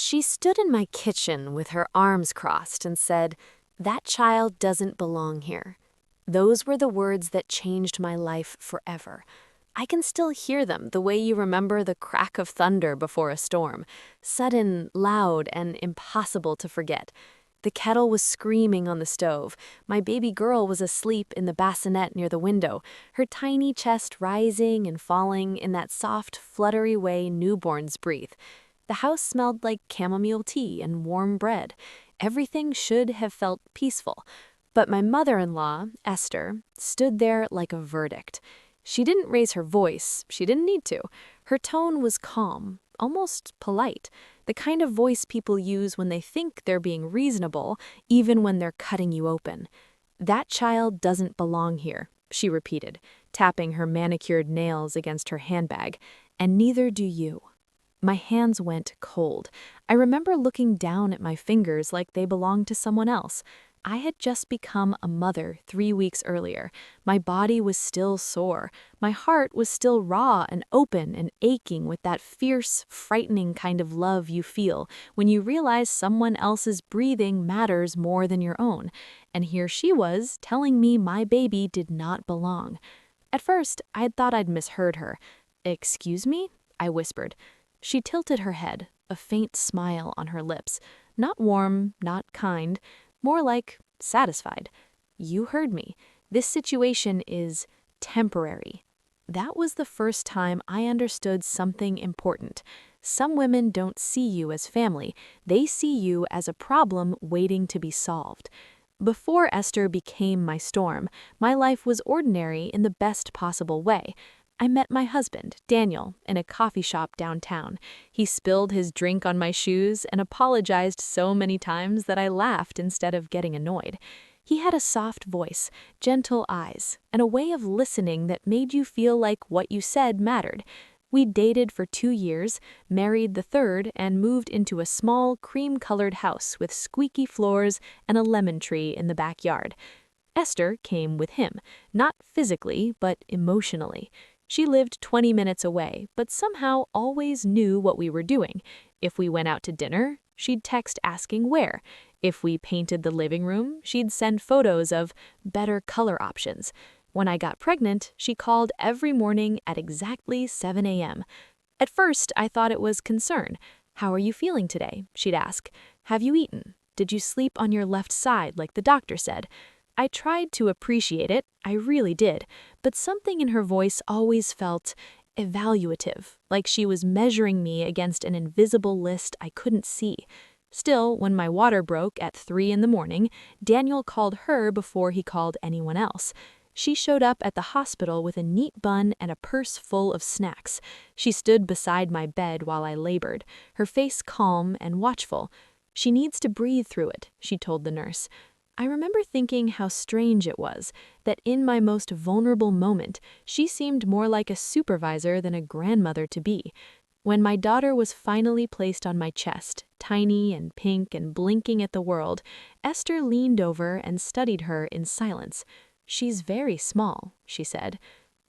She stood in my kitchen with her arms crossed and said, "That child doesn't belong here." Those were the words that changed my life forever. I can still hear them the way you remember the crack of thunder before a storm, sudden, loud, and impossible to forget. The kettle was screaming on the stove. My baby girl was asleep in the bassinet near the window, her tiny chest rising and falling in that soft, fluttery way newborns breathe. The house smelled like chamomile tea and warm bread. Everything should have felt peaceful. But my mother-in-law, Esther, stood there like a verdict. She didn't raise her voice. She didn't need to. Her tone was calm, almost polite, the kind of voice people use when they think they're being reasonable, even when they're cutting you open. "That child doesn't belong here," she repeated, tapping her manicured nails against her handbag, "and neither do you." My hands went cold. I remember looking down at my fingers like they belonged to someone else. I had just become a mother 3 weeks earlier. My body was still sore. My heart was still raw and open and aching with that fierce, frightening kind of love you feel when you realize someone else's breathing matters more than your own. And here she was telling me my baby did not belong. At first, I had thought I'd misheard her. "Excuse me?" I whispered. She tilted her head, a faint smile on her lips. Not warm, not kind, more like satisfied. "You heard me. This situation is temporary." That was the first time I understood something important. Some women don't see you as family. They see you as a problem waiting to be solved. Before Esther became my storm, my life was ordinary in the best possible way. I met my husband, Daniel, in a coffee shop downtown. He spilled his drink on my shoes and apologized so many times that I laughed instead of getting annoyed. He had a soft voice, gentle eyes, and a way of listening that made you feel like what you said mattered. We dated for 2 years, married the third, and moved into a small, cream-colored house with squeaky floors and a lemon tree in the backyard. Esther came with him, not physically, but emotionally. She lived 20 minutes away, but somehow always knew what we were doing. If we went out to dinner, she'd text asking where. If we painted the living room, she'd send photos of better color options. When I got pregnant, she called every morning at exactly 7 a.m. At first, I thought it was concern. "How are you feeling today?" she'd ask. "Have you eaten? Did you sleep on your left side like the doctor said?" I tried to appreciate it, I really did, but something in her voice always felt evaluative, like she was measuring me against an invisible list I couldn't see. Still, when my water broke at 3 in the morning, Daniel called her before he called anyone else. She showed up at the hospital with a neat bun and a purse full of snacks. She stood beside my bed while I labored, her face calm and watchful. "She needs to breathe through it," she told the nurse. I remember thinking how strange it was that in my most vulnerable moment, she seemed more like a supervisor than a grandmother-to-be. When my daughter was finally placed on my chest, tiny and pink and blinking at the world, Esther leaned over and studied her in silence. "She's very small," she said.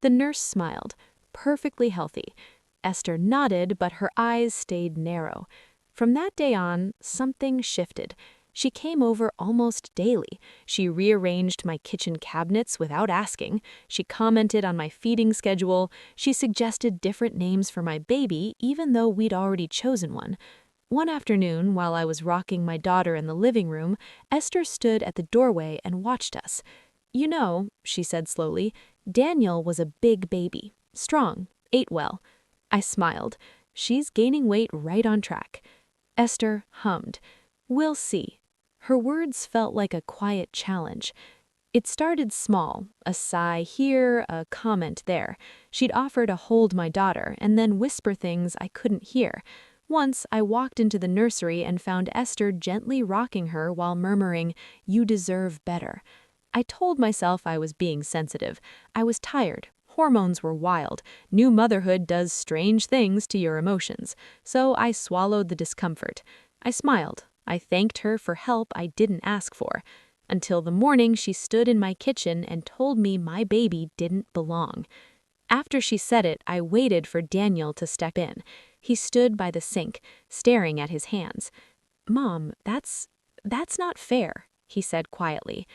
The nurse smiled, perfectly healthy. Esther nodded, but her eyes stayed narrow. From that day on, something shifted. She came over almost daily. She rearranged my kitchen cabinets without asking. She commented on my feeding schedule. She suggested different names for my baby, even though we'd already chosen one. One afternoon, while I was rocking my daughter in the living room, Esther stood at the doorway and watched us. "You know," she said slowly, "Daniel was a big baby, strong, ate well." I smiled. "She's gaining weight right on track." Esther hummed. "We'll see." Her words felt like a quiet challenge. It started small, a sigh here, a comment there. She'd offer to hold my daughter and then whisper things I couldn't hear. Once, I walked into the nursery and found Esther gently rocking her while murmuring, "You deserve better." I told myself I was being sensitive. I was tired. Hormones were wild. New motherhood does strange things to your emotions. So I swallowed the discomfort. I smiled. I thanked her for help I didn't ask for. Until the morning she stood in my kitchen and told me my baby didn't belong. After she said it, I waited for Daniel to step in. He stood by the sink, staring at his hands. "Mom, that's not fair," he said quietly.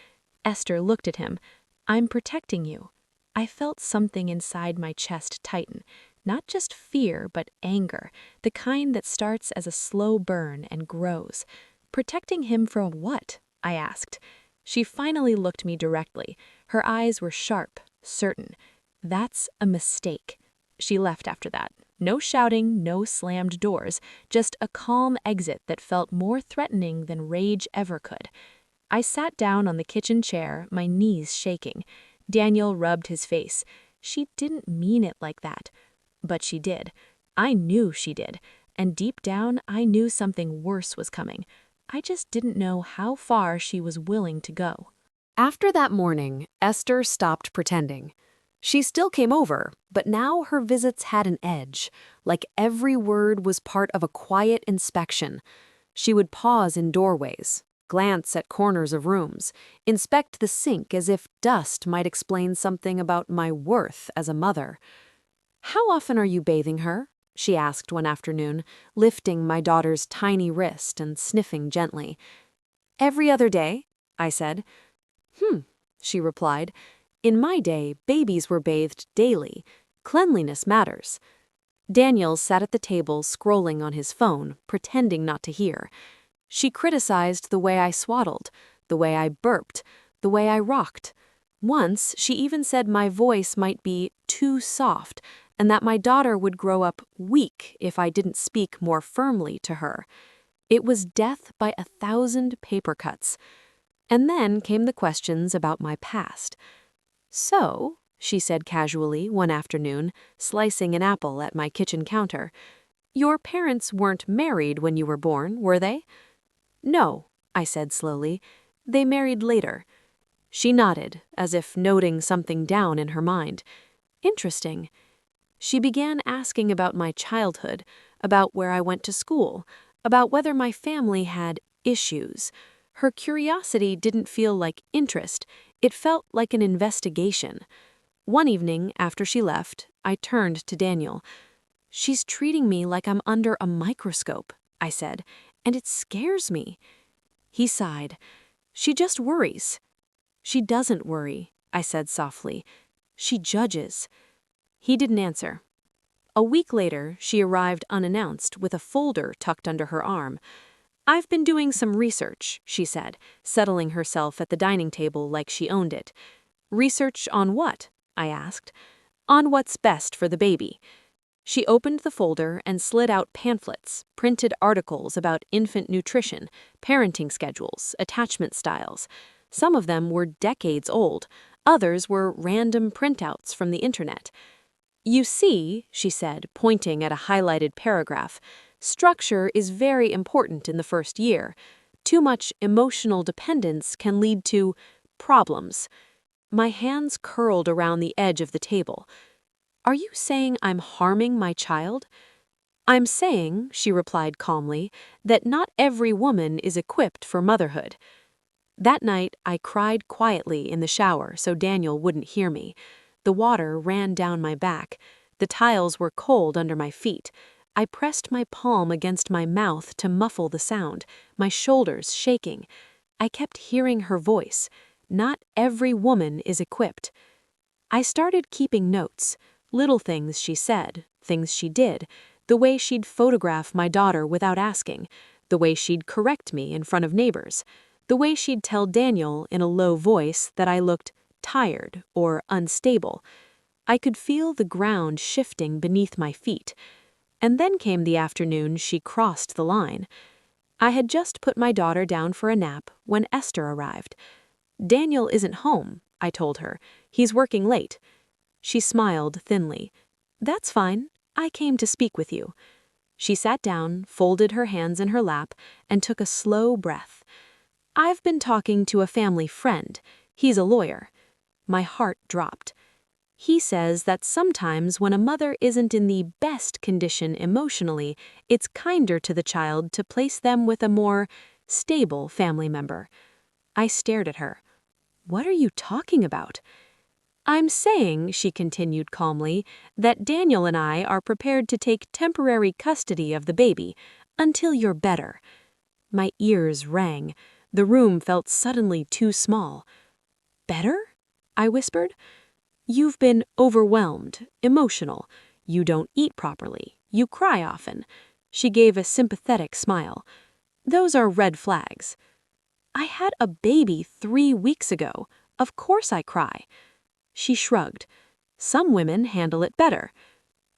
Esther looked at him. "I'm protecting you." I felt something inside my chest tighten. Not just fear, but anger, the kind that starts as a slow burn and grows. "Protecting him from what?" I asked. She finally looked me directly. Her eyes were sharp, certain. "That's a mistake." She left after that. No shouting, no slammed doors, just a calm exit that felt more threatening than rage ever could. I sat down on the kitchen chair, my knees shaking. Daniel rubbed his face. She didn't mean it like that. But she did. I knew she did. And deep down, I knew something worse was coming. I just didn't know how far she was willing to go. After that morning, Esther stopped pretending. She still came over, but now her visits had an edge, like every word was part of a quiet inspection. She would pause in doorways, glance at corners of rooms, inspect the sink as if dust might explain something about my worth as a mother. "How often are you bathing her?" she asked one afternoon, lifting my daughter's tiny wrist and sniffing gently. "Every other day," I said. She replied. "In my day, babies were bathed daily. Cleanliness matters." Daniel sat at the table scrolling on his phone, pretending not to hear. She criticized the way I swaddled, the way I burped, the way I rocked. Once, she even said my voice might be too soft and that my daughter would grow up weak if I didn't speak more firmly to her. It was death by 1,000 paper cuts. And then came the questions about my past. "So," she said casually one afternoon, slicing an apple at my kitchen counter, "your parents weren't married when you were born, were they?" "No," I said slowly. "They married later." She nodded, as if noting something down in her mind. "Interesting." She began asking about my childhood, about where I went to school, about whether my family had issues. Her curiosity didn't feel like interest, it felt like an investigation. One evening, after she left, I turned to Daniel. "She's treating me like I'm under a microscope," I said, "and it scares me." He sighed. "She just worries." "She doesn't worry," I said softly. "She judges." He didn't answer. A week later, she arrived unannounced with a folder tucked under her arm. "I've been doing some research," she said, settling herself at the dining table like she owned it. "Research on what?" I asked. "On what's best for the baby." She opened the folder and slid out pamphlets, printed articles about infant nutrition, parenting schedules, attachment styles. Some of them were decades old, others were random printouts from the internet. "You see," she said, pointing at a highlighted paragraph, "structure is very important in the first year. Too much emotional dependence can lead to problems." My hands curled around the edge of the table. "Are you saying I'm harming my child?" "I'm saying," she replied calmly, "that not every woman is equipped for motherhood." That night, I cried quietly in the shower so Daniel wouldn't hear me. The water ran down my back. The tiles were cold under my feet. I pressed my palm against my mouth to muffle the sound, my shoulders shaking. I kept hearing her voice. Not every woman is equipped. I started keeping notes, little things she said, things she did, the way she'd photograph my daughter without asking, the way she'd correct me in front of neighbors, the way she'd tell Daniel in a low voice that I looked tired or unstable. I could feel the ground shifting beneath my feet. And then came the afternoon she crossed the line. I had just put my daughter down for a nap when Esther arrived. "Daniel isn't home," I told her. "He's working late." She smiled thinly. "That's fine. I came to speak with you." She sat down, folded her hands in her lap, and took a slow breath. "I've been talking to a family friend. He's a lawyer." My heart dropped. "He says that sometimes when a mother isn't in the best condition emotionally, it's kinder to the child to place them with a more stable family member." I stared at her. "What are you talking about?" I'm saying, she continued calmly, that Daniel and I are prepared to take temporary custody of the baby until you're better. My ears rang. The room felt suddenly too small. Better? I whispered. You've been overwhelmed, emotional. You don't eat properly. You cry often. She gave a sympathetic smile. Those are red flags. I had a baby 3 weeks ago. Of course I cry. She shrugged. Some women handle it better.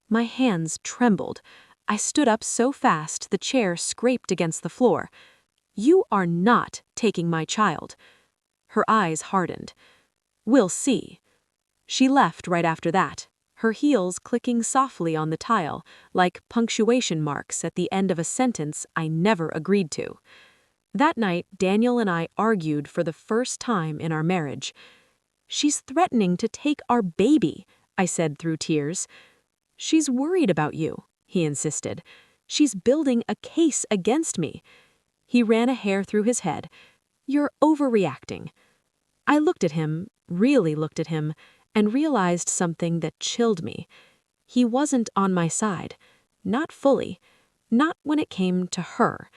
My hands trembled. I stood up so fast the chair scraped against the floor. You are not taking my child. Her eyes hardened. We'll see. She left right after that, her heels clicking softly on the tile, like punctuation marks at the end of a sentence I never agreed to. That night, Daniel and I argued for the first time in our marriage. She's threatening to take our baby, I said through tears. She's worried about you, he insisted. She's building a case against me. He ran a hair through his head. You're overreacting. I looked at him, really looked at him, and realized something that chilled me. He wasn't on my side. Not fully. Not when it came to her.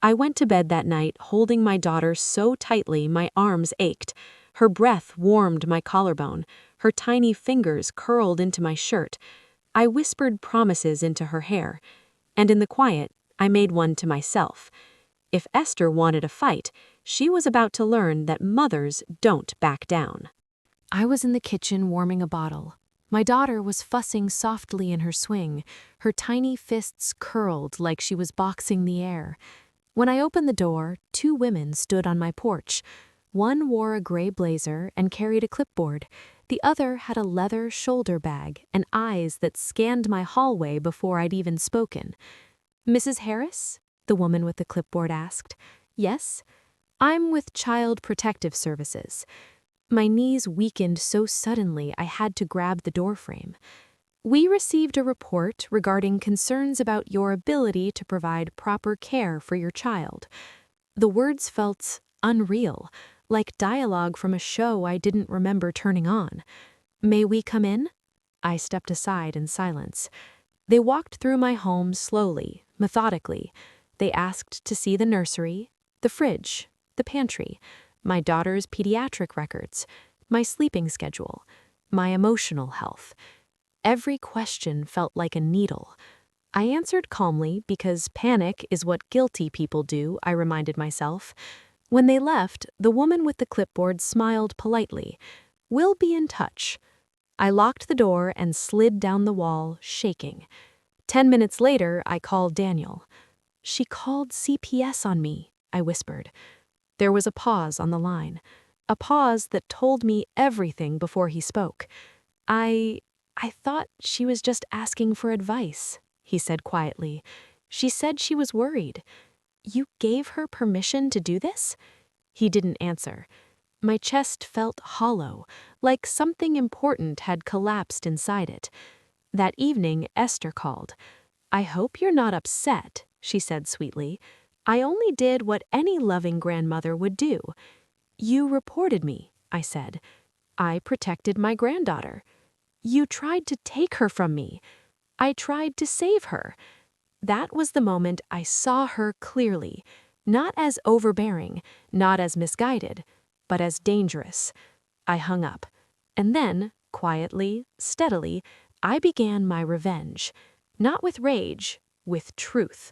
I went to bed that night holding my daughter so tightly my arms ached. Her breath warmed my collarbone. Her tiny fingers curled into my shirt. I whispered promises into her hair. And in the quiet, I made one to myself. If Esther wanted a fight, she was about to learn that mothers don't back down. I was in the kitchen warming a bottle. My daughter was fussing softly in her swing, her tiny fists curled like she was boxing the air. When I opened the door, 2 women stood on my porch. One wore a gray blazer and carried a clipboard. The other had a leather shoulder bag and eyes that scanned my hallway before I'd even spoken. "Mrs. Harris?" the woman with the clipboard asked. "Yes." "I'm with Child Protective Services." My knees weakened so suddenly I had to grab the doorframe. "We received a report regarding concerns about your ability to provide proper care for your child." The words felt unreal, like dialogue from a show I didn't remember turning on. "May we come in?" I stepped aside in silence. They walked through my home slowly, methodically. They asked to see the nursery, the fridge, the pantry, my daughter's pediatric records, my sleeping schedule, my emotional health. Every question felt like a needle. I answered calmly because panic is what guilty people do, I reminded myself. When they left, the woman with the clipboard smiled politely. "We'll be in touch." I locked the door and slid down the wall, shaking. 10 minutes later, I called Daniel. "She called CPS on me," I whispered. There was a pause on the line, a pause that told me everything before he spoke. I thought she was just asking for advice," he said quietly. "She said she was worried." "You gave her permission to do this?" He didn't answer. My chest felt hollow, like something important had collapsed inside it. That evening, Esther called. "I hope you're not upset," she said sweetly. "I only did what any loving grandmother would do." "You reported me," I said. "I protected my granddaughter." "You tried to take her from me." "I tried to save her." That was the moment I saw her clearly, not as overbearing, not as misguided, but as dangerous. I hung up. And then, quietly, steadily, I began my revenge. Not with rage, with truth.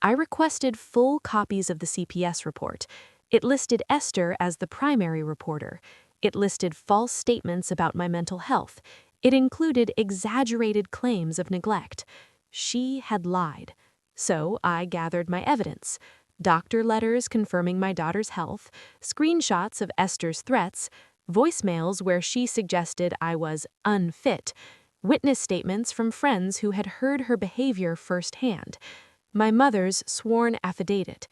I requested full copies of the CPS report. It listed Esther as the primary reporter. It listed false statements about my mental health. It included exaggerated claims of neglect. She had lied. So I gathered my evidence. Doctor letters confirming my daughter's health, screenshots of Esther's threats, voicemails where she suggested I was unfit, witness statements from friends who had heard her behavior firsthand, my mother's sworn affidavit.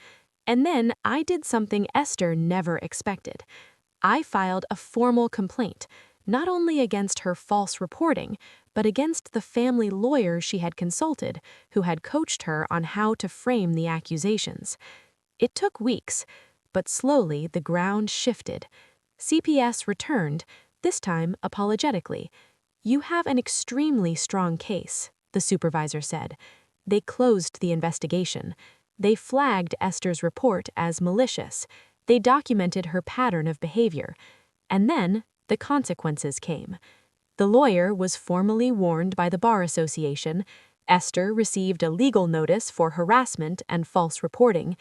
And then I did something Esther never expected. I filed a formal complaint, not only against her false reporting, but against the family lawyer she had consulted, who had coached her on how to frame the accusations. It took weeks, but slowly the ground shifted. CPS returned, this time apologetically. "You have an extremely strong case," the supervisor said. They closed the investigation. They flagged Esther's report as malicious. They documented her pattern of behavior. And then the consequences came. The lawyer was formally warned by the Bar Association. Esther received a legal notice for harassment and false reporting.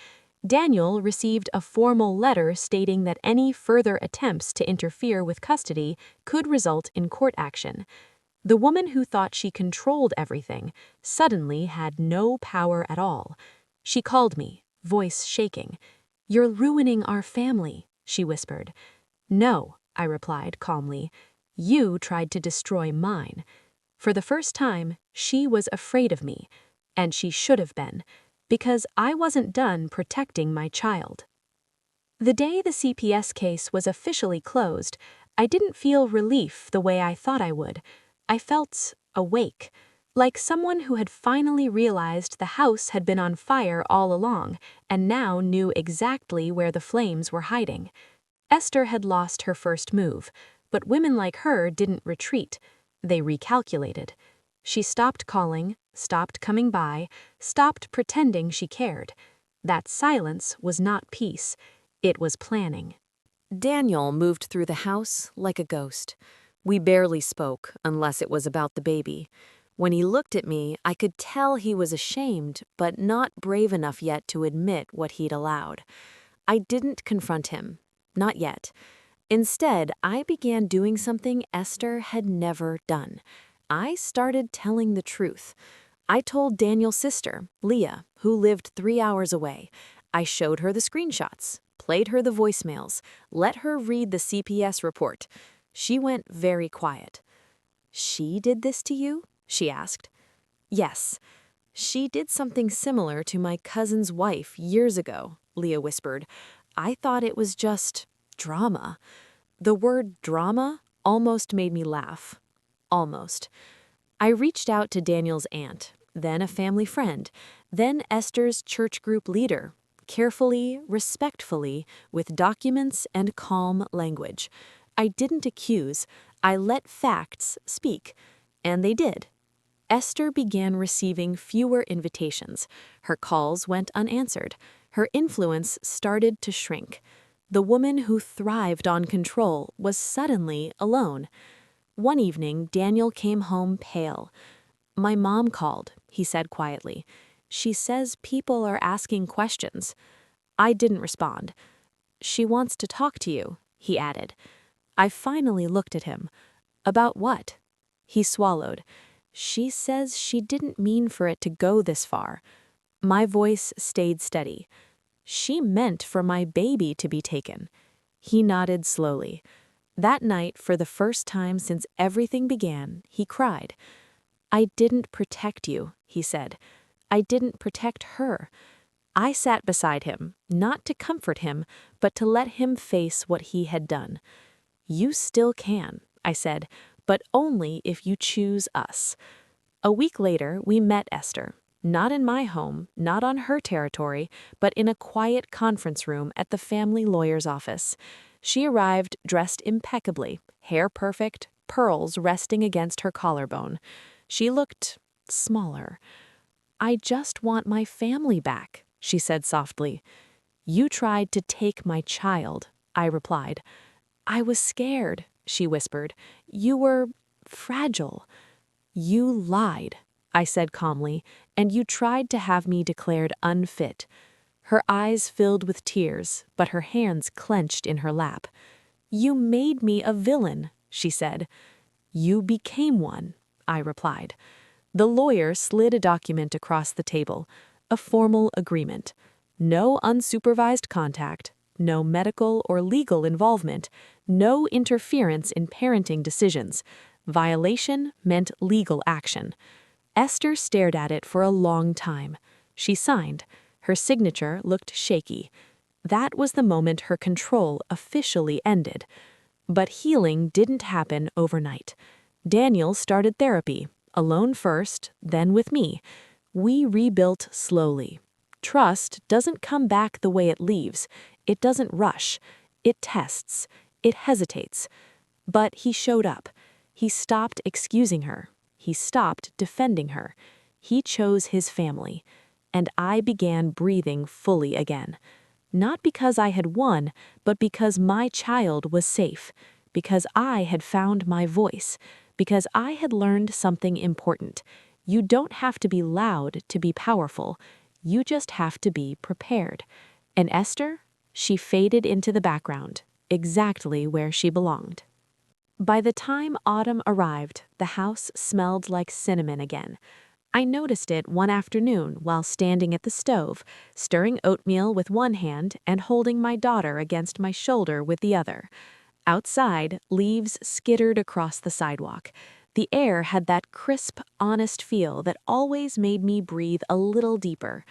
Daniel received a formal letter stating that any further attempts to interfere with custody could result in court action. The woman who thought she controlled everything suddenly had no power at all. She called me, voice shaking. "You're ruining our family," she whispered. "No," I replied calmly. "You tried to destroy mine." For the first time, she was afraid of me, and she should have been, because I wasn't done protecting my child. The day the CPS case was officially closed, I didn't feel relief the way I thought I would. I felt awake, like someone who had finally realized the house had been on fire all along and now knew exactly where the flames were hiding. Esther had lost her first move, but women like her didn't retreat. They recalculated. She stopped calling, stopped coming by, stopped pretending she cared. That silence was not peace. It was planning. Daniel moved through the house like a ghost. We barely spoke, unless it was about the baby. When he looked at me, I could tell he was ashamed, but not brave enough yet to admit what he'd allowed. I didn't confront him. Not yet. Instead, I began doing something Esther had never done. I started telling the truth. I told Daniel's sister, Leah, who lived 3 hours away. I showed her the screenshots, played her the voicemails, let her read the CPS report. She went very quiet. "She did this to you?" she asked. "Yes. She did something similar to my cousin's wife years ago," Leah whispered. "I thought it was just drama." The word drama almost made me laugh. Almost. I reached out to Daniel's aunt, then a family friend, then Esther's church group leader, carefully, respectfully, with documents and calm language. I didn't accuse, I let facts speak, and they did. Esther began receiving fewer invitations. Her calls went unanswered. Her influence started to shrink. The woman who thrived on control was suddenly alone. One evening, Daniel came home pale. "My mom called," he said quietly. "She says people are asking questions." I didn't respond. "She wants to talk to you," he added. I finally looked at him. "About what?" He swallowed. "She says she didn't mean for it to go this far." My voice stayed steady. "She meant for my baby to be taken." He nodded slowly. That night, for the first time since everything began, he cried. "I didn't protect you," he said. "I didn't protect her." I sat beside him, not to comfort him, but to let him face what he had done. "You still can," I said, "but only if you choose us." A week later, we met Esther. Not in my home, not on her territory, but in a quiet conference room at the family lawyer's office. She arrived dressed impeccably, hair perfect, pearls resting against her collarbone. She looked smaller. "I just want my family back," she said softly. "You tried to take my child," I replied. "I was scared," she whispered. "You were fragile." "You lied," I said calmly, "and you tried to have me declared unfit." Her eyes filled with tears, but her hands clenched in her lap. "You made me a villain," she said. "You became one," I replied. The lawyer slid a document across the table, a formal agreement. No unsupervised contact, no medical or legal involvement, no interference in parenting decisions. Violation meant legal action. Esther stared at it for a long time. She signed. Her signature looked shaky. That was the moment her control officially ended. But healing didn't happen overnight. Daniel started therapy, alone first, then with me. We rebuilt slowly. Trust doesn't come back the way it leaves. It doesn't rush. It tests. It hesitates. But he showed up. He stopped excusing her. He stopped defending her. He chose his family. And I began breathing fully again. Not because I had won, but because my child was safe. Because I had found my voice. Because I had learned something important. You don't have to be loud to be powerful. You just have to be prepared. And Esther, she faded into the background, exactly where she belonged. By the time autumn arrived, the house smelled like cinnamon again. I noticed it one afternoon while standing at the stove, stirring oatmeal with one hand and holding my daughter against my shoulder with the other. Outside, leaves skittered across the sidewalk. The air had that crisp, honest feel that always made me breathe a little deeper.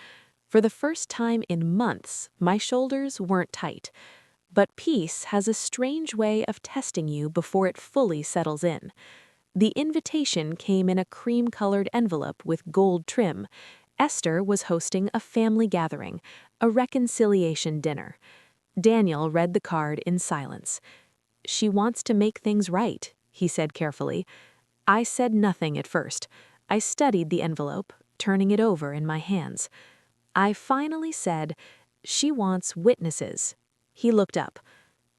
For the first time in months, my shoulders weren't tight. But peace has a strange way of testing you before it fully settles in. The invitation came in a cream-colored envelope with gold trim. Esther was hosting a family gathering, a reconciliation dinner. Daniel read the card in silence. "She wants to make things right," he said carefully. I said nothing at first. I studied the envelope, turning it over in my hands. I finally said, "She wants witnesses." He looked up.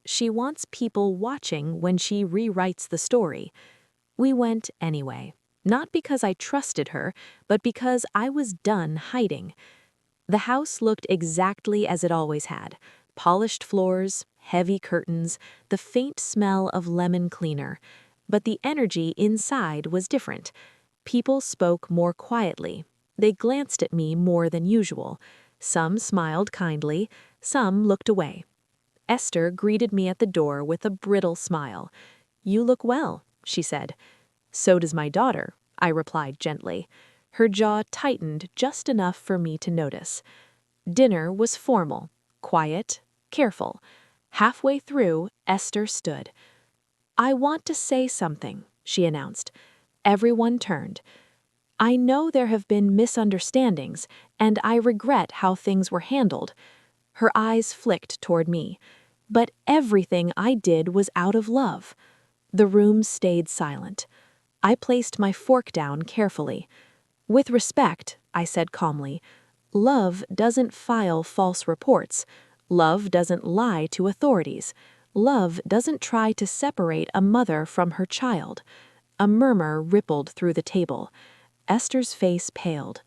"She wants people watching when she rewrites the story." We went anyway, not because I trusted her, but because I was done hiding. The house looked exactly as it always had. Polished floors, heavy curtains, the faint smell of lemon cleaner. But the energy inside was different. People spoke more quietly. They glanced at me more than usual. Some smiled kindly, some looked away. Esther greeted me at the door with a brittle smile. "You look well," she said. "So does my daughter," I replied gently. Her jaw tightened just enough for me to notice. Dinner was formal, quiet, careful. Halfway through, Esther stood. "I want to say something," she announced. Everyone turned. "I know there have been misunderstandings, and I regret how things were handled." Her eyes flicked toward me. "But everything I did was out of love." The room stayed silent. I placed my fork down carefully. "With respect," I said calmly, "love doesn't file false reports. Love doesn't lie to authorities. Love doesn't try to separate a mother from her child." A murmur rippled through the table. Esther's face paled.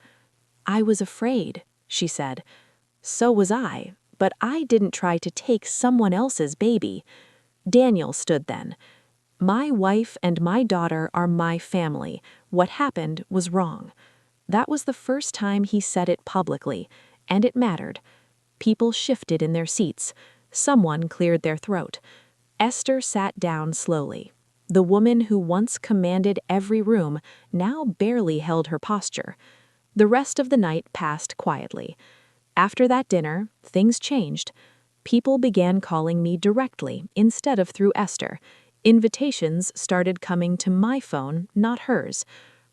"I was afraid," she said. "So was I, but I didn't try to take someone else's baby." Daniel stood then. "My wife and my daughter are my family. What happened was wrong." That was the first time he said it publicly, and it mattered. People shifted in their seats. Someone cleared their throat. Esther sat down slowly. The woman who once commanded every room now barely held her posture. The rest of the night passed quietly. After that dinner, things changed. People began calling me directly instead of through Esther. Invitations started coming to my phone, not hers.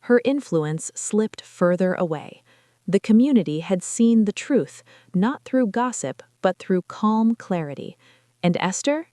Her influence slipped further away. The community had seen the truth, not through gossip, but through calm clarity. And Esther,